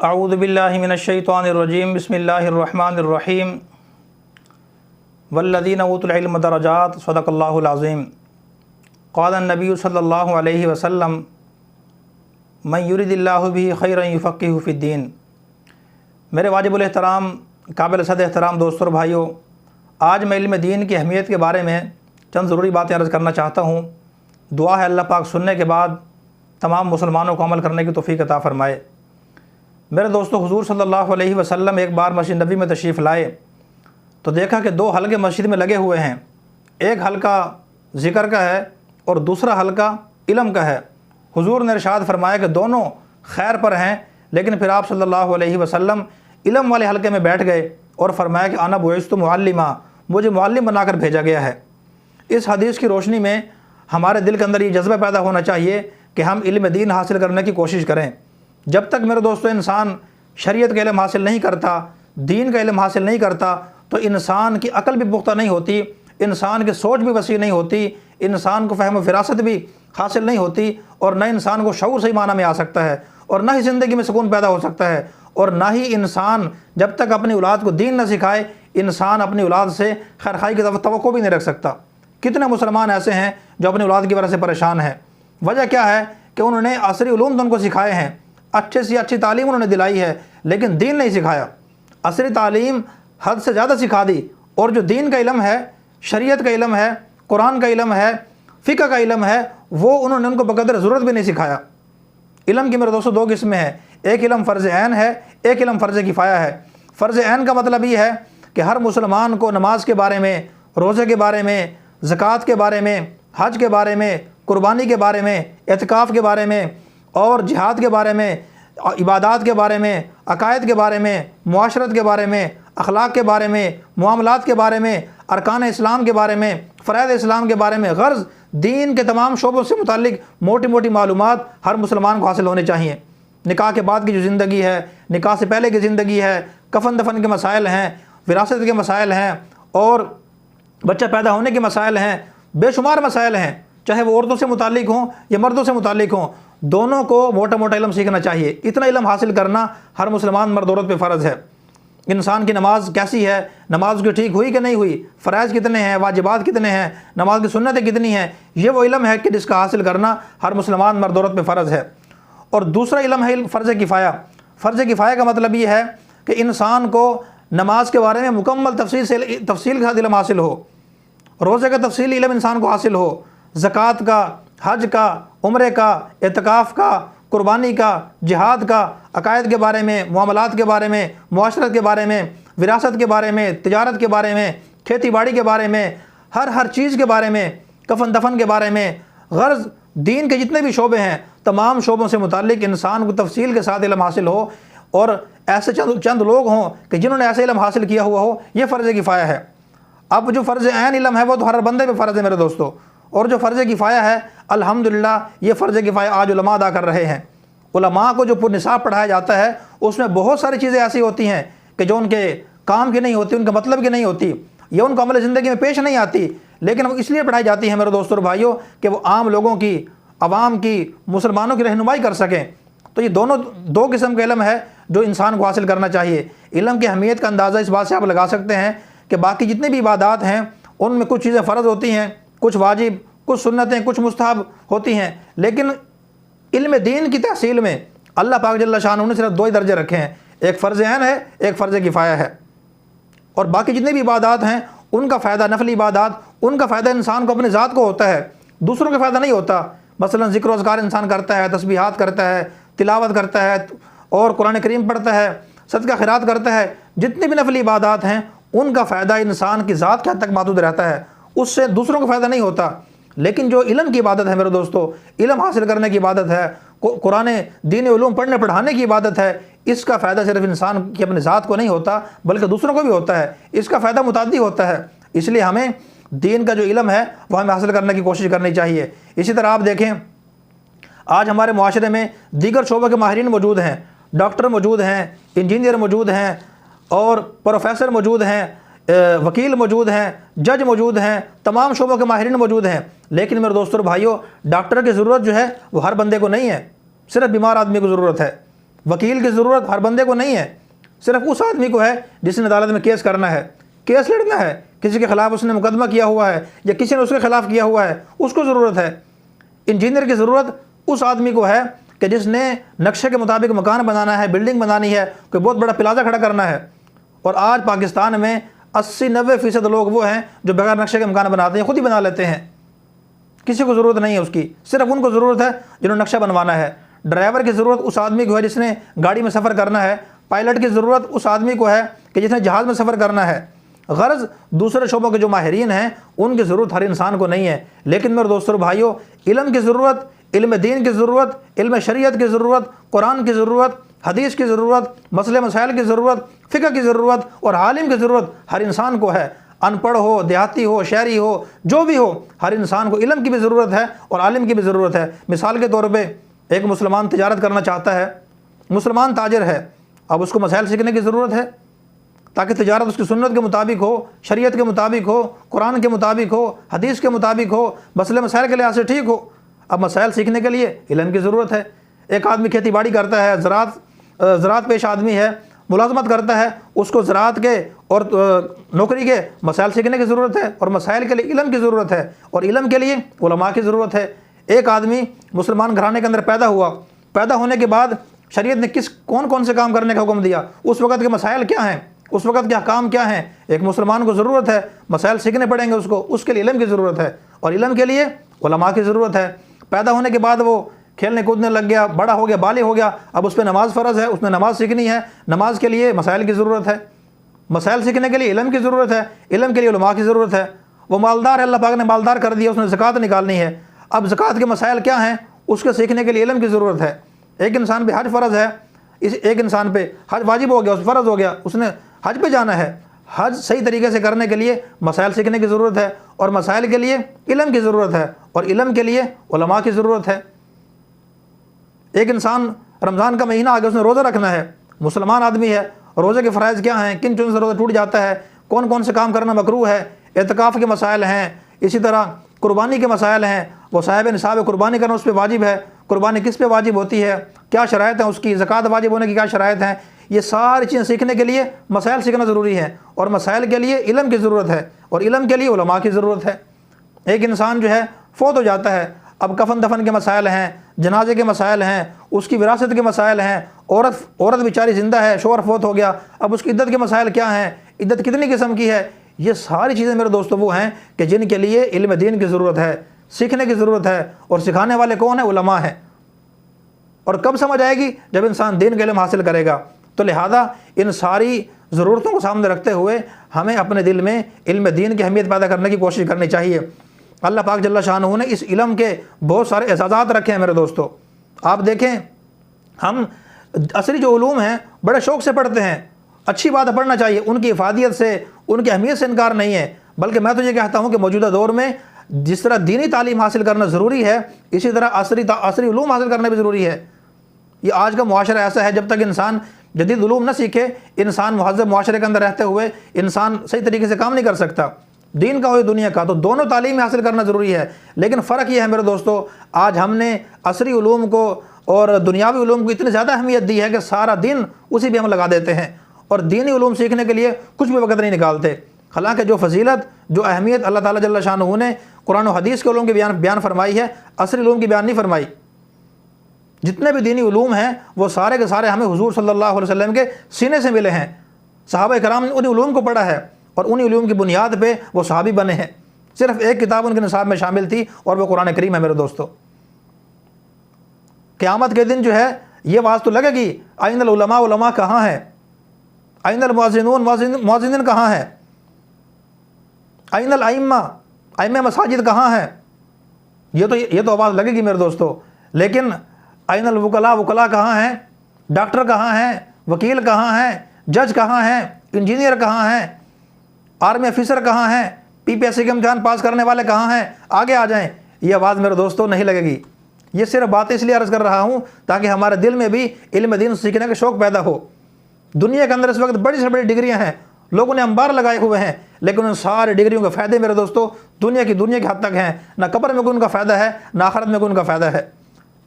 اعوذ باللہ من الشیطان الرجیم بسم اللہ الرحمن الرحیم والذین اوتوا العلم درجات صدق اللہ العظیم قال النبی صلی اللہ علیہ وسلم من یرد اللہ بہ خیرا یفقہہ فی الدین۔ میرے واجب الاحترام قابل صد احترام دوستوں اور بھائیوں، آج میں علم دین کی اہمیت کے بارے میں چند ضروری باتیں عرض کرنا چاہتا ہوں۔ دعا ہے اللہ پاک سننے کے بعد تمام مسلمانوں کو عمل کرنے کی توفیق عطا فرمائے۔ میرے دوستو، حضور صلی اللہ علیہ وسلم ایک بار مسجد نبی میں تشریف لائے تو دیکھا کہ دو حلقے مسجد میں لگے ہوئے ہیں، ایک حلقہ ذکر کا ہے اور دوسرا حلقہ علم کا ہے۔ حضور نے ارشاد فرمایا کہ دونوں خیر پر ہیں، لیکن پھر آپ صلی اللہ علیہ وسلم علم والے حلقے میں بیٹھ گئے اور فرمایا کہ انا بعثت معلما، مجھے معلم بنا کر بھیجا گیا ہے۔ اس حدیث کی روشنی میں ہمارے دل کے اندر یہ جذبہ پیدا ہونا چاہیے کہ ہم علم دین حاصل کرنے کی کوشش کریں۔ جب تک میرے دوستو انسان شریعت کا علم حاصل نہیں کرتا، دین کا علم حاصل نہیں کرتا، تو انسان کی عقل بھی پختہ نہیں ہوتی، انسان کی سوچ بھی وسیع نہیں ہوتی، انسان کو فہم و فراست بھی حاصل نہیں ہوتی، اور نہ انسان کو شعور صحیح معنی میں آ سکتا ہے، اور نہ ہی زندگی میں سکون پیدا ہو سکتا ہے، اور نہ ہی انسان جب تک اپنی اولاد کو دین نہ سکھائے، انسان اپنی اولاد سے خیرخواہی کی توقع بھی نہیں رکھ سکتا۔ کتنے مسلمان ایسے ہیں جو اپنی اولاد کی وجہ سے پریشان ہیں؟ وجہ کیا ہے کہ انہوں نے عصری علوم تو ان کو سکھائے ہیں، اچھے سے اچھی تعلیم انہوں نے دلائی ہے، لیکن دین نہیں سکھایا۔ عصری تعلیم حد سے زیادہ سکھا دی، اور جو دین کا علم ہے، شریعت کا علم ہے، قرآن کا علم ہے، فقہ کا علم ہے، وہ انہوں نے ان کو بقدر ضرورت بھی نہیں سکھایا۔ علم کی میرے دوستو دو قسمیں ہیں، ایک علم فرض عین ہے، ایک علم فرض کفایہ ہے۔ فرض عین کا مطلب یہ ہے کہ ہر مسلمان کو نماز کے بارے میں، روزے کے بارے میں، زکوٰۃ کے بارے میں، حج کے بارے میں، قربانی کے بارے میں، اعتکاف کے بارے میں، اور جہاد کے بارے میں، عبادات کے بارے میں، عقائد کے بارے میں، معاشرت کے بارے میں، اخلاق کے بارے میں، معاملات کے بارے میں، ارکان اسلام کے بارے میں، فرائض اسلام کے بارے میں، غرض دین کے تمام شعبوں سے متعلق موٹی موٹی معلومات ہر مسلمان کو حاصل ہونے چاہیے۔ نکاح کے بعد کی جو زندگی ہے، نکاح سے پہلے کی زندگی ہے، کفن دفن کے مسائل ہیں، وراثت کے مسائل ہیں، اور بچہ پیدا ہونے کے مسائل ہیں، بے شمار مسائل ہیں، چاہے وہ عورتوں سے متعلق ہوں یا مردوں سے متعلق ہوں، دونوں کو موٹا موٹا علم سیکھنا چاہیے۔ اتنا علم حاصل کرنا ہر مسلمان مرد عورت پہ فرض ہے۔ انسان کی نماز کیسی ہے، نماز کی ٹھیک ہوئی کہ نہیں ہوئی، فرائض کتنے ہیں، واجبات کتنے ہیں، نماز کی سنتیں کتنی ہیں، یہ وہ علم ہے کہ جس کا حاصل کرنا ہر مسلمان مرد عورت پہ فرض ہے۔ اور دوسرا علم ہے فرض کفایہ۔ فرض کفایہ کا مطلب یہ ہے کہ انسان کو نماز کے بارے میں مکمل تفصیل کے ساتھ علم حاصل ہو، روزے کا تفصیلی علم انسان کو حاصل ہو، زکوٰۃ کا، حج کا، عمرے کا، اعتکاف کا، قربانی کا، جہاد کا، عقائد کے بارے میں، معاملات کے بارے میں، معاشرت کے بارے میں، وراثت کے بارے میں، تجارت کے بارے میں، کھیتی باڑی کے بارے میں، ہر چیز کے بارے میں، کفن دفن کے بارے میں، غرض دین کے جتنے بھی شعبے ہیں تمام شعبوں سے متعلق انسان کو تفصیل کے ساتھ علم حاصل ہو، اور ایسے چند لوگ ہوں کہ جنہوں نے ایسے علم حاصل کیا ہوا ہو، یہ فرض کفایہ ہے۔ اب جو فرض عین علم ہے وہ تو ہر بندے پہ فرض ہے میرے دوستو، اور جو فرض کفایہ ہے الحمدللہ یہ فرض کفایہ آج علماء ادا کر رہے ہیں۔ علماء کو جو پر نصاب پڑھایا جاتا ہے اس میں بہت ساری چیزیں ایسی ہوتی ہیں کہ جو ان کے کام کی نہیں ہوتی، ان کے مطلب کی نہیں ہوتی، یہ ان کو عمل زندگی میں پیش نہیں آتی، لیکن وہ اس لیے پڑھائی جاتی ہیں میرے دوستوں اور بھائیوں کہ وہ عام لوگوں کی، عوام کی، مسلمانوں کی رہنمائی کر سکیں۔ تو یہ دو قسم کا علم ہے جو انسان کو حاصل کرنا چاہیے۔ علم کی اہمیت کا اندازہ اس بات سے آپ لگا سکتے ہیں کہ باقی جتنی بھی عبادات ہیں ان میں کچھ چیزیں فرض ہوتی ہیں، کچھ واجب، کچھ سنتیں، کچھ مستحب ہوتی ہیں، لیکن علم دین کی تحصیل میں اللہ پاک جل شانہ نے صرف دو ہی درجے رکھے ہیں، ایک فرض عین ہے، ایک فرض کفایہ ہے۔ اور باقی جتنے بھی عبادات ہیں ان کا فائدہ، نفلی عبادات، ان کا فائدہ انسان کو اپنی ذات کو ہوتا ہے، دوسروں کا فائدہ نہیں ہوتا۔ مثلا ذکر و اذکار انسان کرتا ہے، تسبیحات کرتا ہے، تلاوت کرتا ہے، اور قرآن کریم پڑھتا ہے، صدقہ خیرات کرتا ہے، جتنی بھی نفلی عبادات ہیں ان کا فائدہ انسان کی ذات کے حد تک محدود رہتا ہے، اس سے دوسروں کو فائدہ نہیں ہوتا۔ لیکن جو علم کی عبادت ہے میرے دوستو، علم حاصل کرنے کی عبادت ہے، قرآن دین علوم پڑھنے پڑھانے کی عبادت ہے، اس کا فائدہ صرف انسان کی اپنی ذات کو نہیں ہوتا بلکہ دوسروں کو بھی ہوتا ہے، اس کا فائدہ متعدی ہوتا ہے۔ اس لیے ہمیں دین کا جو علم ہے وہ ہمیں حاصل کرنے کی کوشش کرنی چاہیے۔ اسی طرح آپ دیکھیں آج ہمارے معاشرے میں دیگر شعبوں کے ماہرین موجود ہیں، ڈاکٹر موجود ہیں، انجینئر موجود ہیں، اور پروفیسر موجود ہیں، وکیل موجود ہیں، جج موجود ہیں، تمام شعبوں کے ماہرین موجود ہیں، لیکن میرے دوستوں اور بھائیوں ڈاکٹر کی ضرورت جو ہے وہ ہر بندے کو نہیں ہے، صرف بیمار آدمی کو ضرورت ہے۔ وکیل کی ضرورت ہر بندے کو نہیں ہے، صرف اس آدمی کو ہے جس نے عدالت میں کیس کرنا ہے، کیس لڑنا ہے، کسی کے خلاف اس نے مقدمہ کیا ہوا ہے یا کسی نے اس کے خلاف کیا ہوا ہے، اس کو ضرورت ہے۔ انجینئر کی ضرورت اس آدمی کو ہے کہ جس نے نقشے کے مطابق مکان بنانا ہے، بلڈنگ بنانی ہے، کوئی بہت بڑا پلازا کھڑا کرنا ہے۔ اور آج پاکستان میں 80-90% لوگ وہ ہیں جو بغیر نقشے کے مکان بناتے ہیں، خود ہی بنا لیتے ہیں، کسی کو ضرورت نہیں ہے اس کی، صرف ان کو ضرورت ہے جنہوں نے نقشہ بنوانا ہے۔ ڈرائیور کی ضرورت اس آدمی کو ہے جس نے گاڑی میں سفر کرنا ہے، پائلٹ کی ضرورت اس آدمی کو ہے کہ جس نے جہاز میں سفر کرنا ہے۔ غرض دوسرے شعبوں کے جو ماہرین ہیں ان کی ضرورت ہر انسان کو نہیں ہے، لیکن میرے دوستوں بھائیوں، علم کی ضرورت، علم دین کی ضرورت، علم شریعت کی ضرورت، قرآن کی ضرورت، حدیث کی ضرورت، مسئلے مسائل کی ضرورت، فقہ کی ضرورت اور عالم کی ضرورت ہر انسان کو ہے۔ ان پڑھ ہو، دیہاتی ہو، شہری ہو، جو بھی ہو، ہر انسان کو علم کی بھی ضرورت ہے اور عالم کی بھی ضرورت ہے۔ مثال کے طور پہ ایک مسلمان تجارت کرنا چاہتا ہے، مسلمان تاجر ہے، اب اس کو مسائل سیکھنے کی ضرورت ہے تاکہ تجارت اس کی سنت کے مطابق ہو، شریعت کے مطابق ہو، قرآن کے مطابق ہو، حدیث کے مطابق ہو، مسئلے مسائل کے لحاظ سے ٹھیک ہو۔ اب مسائل سیکھنے کے لیے علم کی ضرورت ہے۔ ایک آدمی کھیتی باڑی کرتا ہے، زراعت پیش آدمی ہے، ملازمت کرتا ہے، اس کو زراعت کے اور نوکری کے مسائل سیکھنے کی ضرورت ہے اور مسائل کے لیے علم کی ضرورت ہے اور علم کے لیے علماء کی ضرورت ہے۔ ایک آدمی مسلمان گھرانے کے اندر پیدا ہوا، پیدا ہونے کے بعد شریعت نے کون سے کام کرنے کا حکم دیا، اس وقت کے مسائل کیا ہیں، اس وقت کے احکام کیا ہیں، ایک مسلمان کو ضرورت ہے، مسائل سیکھنے پڑیں گے اس کے لیے علم کی ضرورت ہے اور علم کے لیے علماء کی ضرورت ہے۔ پیدا ہونے کے بعد وہ کھیلنے کودنے لگ گیا، بڑا ہو گیا، بالغ ہو گیا، اب اس پہ نماز فرض ہے، اس نے نماز سیکھنی ہے، نماز کے لیے مسائل کی ضرورت ہے، مسائل سیکھنے کے لیے علم کی ضرورت ہے، علم کے لیے علماء کی ضرورت ہے۔ وہ مالدار ہے، اللہ پاک نے مالدار کر دیا، اس نے زکوٰۃ نکالنی ہے، اب زکوٰۃ کے مسائل کیا ہیں، اس کے سیکھنے کے لیے علم کی ضرورت ہے۔ ایک انسان پہ حج فرض ہے، ایک انسان پہ حج واجب ہو گیا، اس فرض ہو گیا، اس نے حج پہ جانا ہے، حج صحیح طریقے سے کرنے کے لیے مسائل سیکھنے کی ضرورت ہے اور مسائل کے لیے علم کی ضرورت ہے اور علم کے لیے علماء کی ضرورت ہے۔ ایک انسان رمضان کا مہینہ آ گیا، اس نے روزہ رکھنا ہے، مسلمان آدمی ہے، روزے کے فرائض کیا ہیں، کن چیزوں سے روزہ ٹوٹ جاتا ہے، کون سے کام کرنا مکروہ ہے، اعتکاف کے مسائل ہیں، اسی طرح قربانی کے مسائل ہیں، وہ صاحب نصاب قربانی کرنا اس پہ واجب ہے، قربانی کس پہ واجب ہوتی ہے، کیا شرائط ہیں اس کی، زکوٰۃ واجب ہونے کی کیا شرائط ہیں، یہ ساری چیزیں سیکھنے کے لیے مسائل سیکھنا ضروری ہے اور مسائل کے لیے علم کی ضرورت ہے اور علم کے لیے علماء کی ضرورت ہے۔ ایک انسان جو ہے فوت ہو جاتا ہے، اب کفن دفن کے مسائل ہیں، جنازے کے مسائل ہیں، اس کی وراثت کے مسائل ہیں، عورت بیچاری زندہ ہے، شوہر فوت ہو گیا، اب اس کی عدت کے مسائل کیا ہیں، عدت کتنی قسم کی ہے، یہ ساری چیزیں میرے دوستو وہ ہیں کہ جن کے لیے علم دین کی ضرورت ہے، سیکھنے کی ضرورت ہے اور سکھانے والے کون ہیں، علماء ہیں۔ اور کب سمجھ آئے گی، جب انسان دین کا علم حاصل کرے گا۔ تو لہذا ان ساری ضرورتوں کو سامنے رکھتے ہوئے ہمیں اپنے دل میں علم دین کی اہمیت پیدا کرنے کی کوشش کرنی چاہیے۔ اللہ پاک جل شانہ نے اس علم کے بہت سارے اعزازات رکھے ہیں میرے دوستو۔ آپ دیکھیں، ہم عصری جو علوم ہیں بڑے شوق سے پڑھتے ہیں، اچھی بات ہے، پڑھنا چاہیے، ان کی افادیت سے، ان کی اہمیت سے انکار نہیں ہے، بلکہ میں تو یہ کہتا ہوں کہ موجودہ دور میں جس طرح دینی تعلیم حاصل کرنا ضروری ہے، اسی طرح عصری علوم حاصل کرنا بھی ضروری ہے۔ یہ آج کا معاشرہ ایسا ہے، جب تک انسان جدید علوم نہ سیکھے، انسان مہذب معاشرے کے اندر رہتے ہوئے انسان صحیح طریقے سے کام نہیں کر سکتا، دین کا ہو یا دنیا کا۔ تو دونوں تعلیم حاصل کرنا ضروری ہے، لیکن فرق یہ ہے میرے دوستو، آج ہم نے عصری علوم کو اور دنیاوی علوم کو اتنی زیادہ اہمیت دی ہے کہ سارا دن اسی پہ ہم لگا دیتے ہیں اور دینی علوم سیکھنے کے لیے کچھ بھی وقت نہیں نکالتے۔ حالانکہ جو فضیلت، جو اہمیت اللہ تعالیٰ جل شانہ نے قرآن و حدیث کے علوم کی بیان فرمائی ہے، عصری علوم کی بیان نہیں فرمائی۔ جتنے بھی دینی علوم ہیں وہ سارے کے سارے ہمیں حضور صلی اللہ علیہ وسلم کے سینے سے ملے ہیں، صحابہ کرام نے انہی علوم کو پڑھا ہے اور انہی علوم کی بنیاد پہ وہ صحابی بنے ہیں۔ صرف ایک کتاب ان کے نصاب میں شامل تھی اور وہ قرآن کریم ہے میرے دوستو۔ قیامت کے دن جو ہے یہ آواز تو لگے گی، آئین العلماء، علماء کہاں ہیں، آئین المؤذنون، مؤذنین کہاں ہیں، آئین الائمہ، ائمہ مساجد کہاں ہیں، یہ تو آواز لگے گی میرے دوستو۔ لیکن آئین الوکلاء، وکلاء کہاں ہیں، ڈاکٹر کہاں ہیں، وکیل کہاں ہیں، جج کہاں ہیں، انجینئر کہاں ہیں، آرمی آفیسر کہاں ہیں، پی پی ایس سی کے امتحان پاس کرنے والے کہاں ہیں، آگے آ جائیں۔ یہ آواز میرے دوستو نہیں لگے گی۔ یہ صرف باتیں اس لیے عرض کر رہا ہوں تاکہ ہمارے دل میں بھی علم دین سیکھنے کا شوق پیدا ہو۔ دنیا کے اندر اس وقت بڑی سے بڑی ڈگریاں ہیں، لوگوں نے انبار لگائے ہوئے ہیں، لیکن ان سارے ڈگریوں کے فائدے میرے دوستو دنیا کی حد تک ہیں۔ نہ قبر میں کوئی ان کا فائدہ ہے، نہ آخرت میں کوئی ان کا فائدہ ہے۔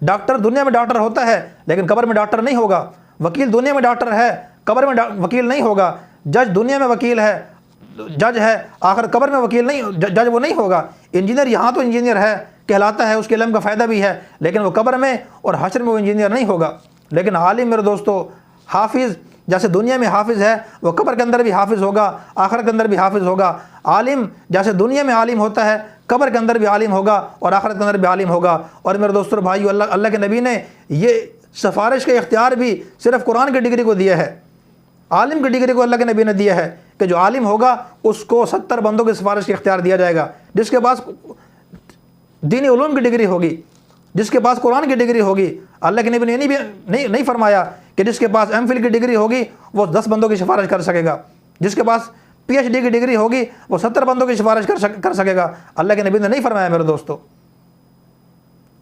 ڈاکٹر دنیا میں ڈاکٹر ہوتا ہے لیکن قبر میں ڈاکٹر نہیں ہوگا۔ وکیل دنیا میں ڈاکٹر ہے، قبر میں وکیل نہیں ہوگا۔ جج دنیا میں وکیل ہے، جج ہے، آخر قبر میں وکیل نہیں، جج وہ نہیں ہوگا۔ انجینئر یہاں تو انجینئر ہے کہلاتا ہے، اس کے علم کا فائدہ بھی ہے، لیکن وہ قبر میں اور حشر میں وہ انجینئر نہیں ہوگا۔ لیکن عالم میرے دوستو، حافظ جیسے دنیا میں حافظ ہے، وہ قبر کے اندر بھی حافظ ہوگا، آخرت کے اندر بھی حافظ ہوگا۔ عالم جیسے دنیا میں عالم ہوتا ہے، قبر کے اندر بھی عالم ہوگا اور آخرت کے اندر بھی عالم ہوگا۔ اور میرے دوستو بھائیو، اللہ کے نبی نے یہ سفارش کا اختیار بھی صرف قرآن کی ڈگری کو دیا ہے، عالم کی ڈگری کو اللہ کے نبی نے دیا ہے کہ جو عالم ہوگا اس کو 70 بندوں کی سفارش کا اختیار دیا جائے گا۔ جس کے پاس دینی علوم کی ڈگری ہوگی، جس کے پاس قرآن کی ڈگری ہوگی، اللہ کے نبی نے نہیں فرمایا کہ جس کے پاس ایم فل کی ڈگری ہوگی وہ 10 بندوں کی سفارش کر سکے گا، جس کے پاس پی ایچ ڈی کی ڈگری ہوگی وہ 70 بندوں کی سفارش کر سکے گا۔ اللہ کے نبی نے نہیں فرمایا میرے دوستو۔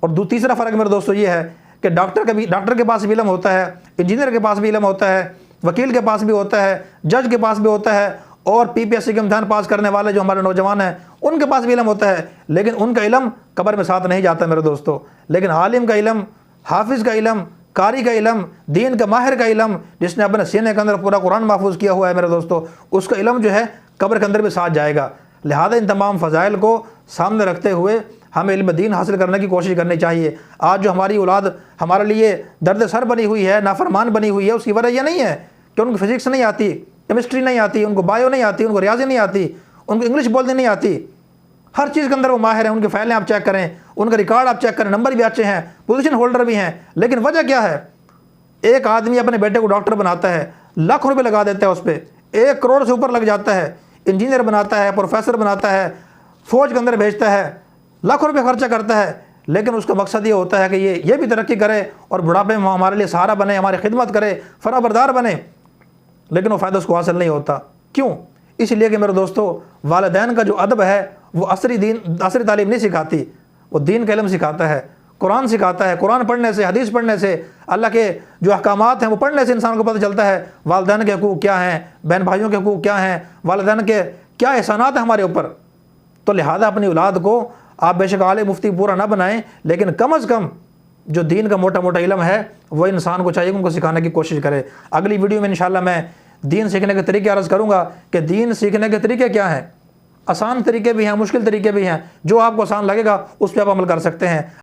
اور تیسرا فرق میرے دوستو یہ ہے کہ ڈاکٹر کے پاس بھی علم ہوتا ہے، انجینئر کے پاس بھی علم ہوتا ہے، وکیل کے پاس بھی ہوتا ہے، جج کے پاس بھی ہوتا ہے، اور پی پی ایس سی کے امتحان پاس کرنے والے جو ہمارے نوجوان ہیں ان کے پاس بھی علم ہوتا ہے، لیکن ان کا علم قبر میں ساتھ نہیں جاتا میرے دوستو۔ لیکن عالم کا علم، حافظ کا علم، قاری کا علم، دین کا ماہر کا علم، جس نے اپنے سینے کے اندر پورا قرآن محفوظ کیا ہوا ہے میرے دوستو، اس کا علم جو ہے قبر کے اندر بھی ساتھ جائے گا۔ لہذا ان تمام فضائل کو سامنے رکھتے ہوئے ہمیں علم دین حاصل کرنے کی کوشش کرنی چاہیے۔ آج جو ہماری اولاد ہمارے لیے درد سر بنی ہوئی ہے، نافرمان بنی ہوئی ہے، اس کی وجہ یہ نہیں ہے کہ ان کو فزکس نہیں آتی، کیمسٹری نہیں آتی، ان کو بایو نہیں آتی، ان کو ریاضی نہیں آتی، ان کو انگلش بولنے نہیں آتی، ہر چیز کے اندر وہ ماہر ہیں۔ ان کی فائلیں آپ چیک کریں، ان کا ریکارڈ آپ چیک کریں، نمبر بھی اچھے ہیں، پوزیشن ہولڈر بھی ہیں، لیکن وجہ کیا ہے؟ ایک آدمی اپنے بیٹے کو ڈاکٹر بناتا ہے، لاکھ روپے لگا دیتا ہے اس پہ، 1 کروڑ سے اوپر لگ جاتا ہے، انجینئر بناتا ہے، پروفیسر بناتا ہے، فوج کے اندر بھیجتا ہے، لاکھوں روپے خرچہ کرتا ہے، لیکن اس کا مقصد یہ ہوتا ہے کہ یہ بھی ترقی کرے اور بڑھاپے میں ہمارے لیے سہارا بنے، ہماری خدمت کرے، فرما بردار بنے، لیکن وہ فائدہ اس کو حاصل نہیں ہوتا۔ کیوں؟ اس لیے کہ میرے دوستو، والدین کا جو ادب ہے وہ عصری تعلیم نہیں سکھاتی، وہ دین کا علم سکھاتا ہے، قرآن سکھاتا ہے۔ قرآن پڑھنے سے، حدیث پڑھنے سے، اللہ کے جو احکامات ہیں وہ پڑھنے سے انسان کو پتہ چلتا ہے والدین کے حقوق کیا ہیں، بہن بھائیوں کے حقوق کیا ہیں، والدین کے کیا احسانات ہیں ہمارے اوپر۔ تو لہذا اپنی اولاد کو آپ بے شک عالم مفتی پورا نہ بنائیں، لیکن کم از کم جو دین کا موٹا موٹا علم ہے وہ انسان کو چاہیے کہ ان کو سکھانے کی کوشش کرے۔ اگلی ویڈیو میں انشاءاللہ میں دین سیکھنے کے طریقے عرض کروں گا کہ دین سیکھنے کے طریقے کیا ہیں، آسان طریقے بھی ہیں، مشکل طریقے بھی ہیں، جو آپ کو آسان لگے گا اس پہ آپ عمل کر سکتے ہیں۔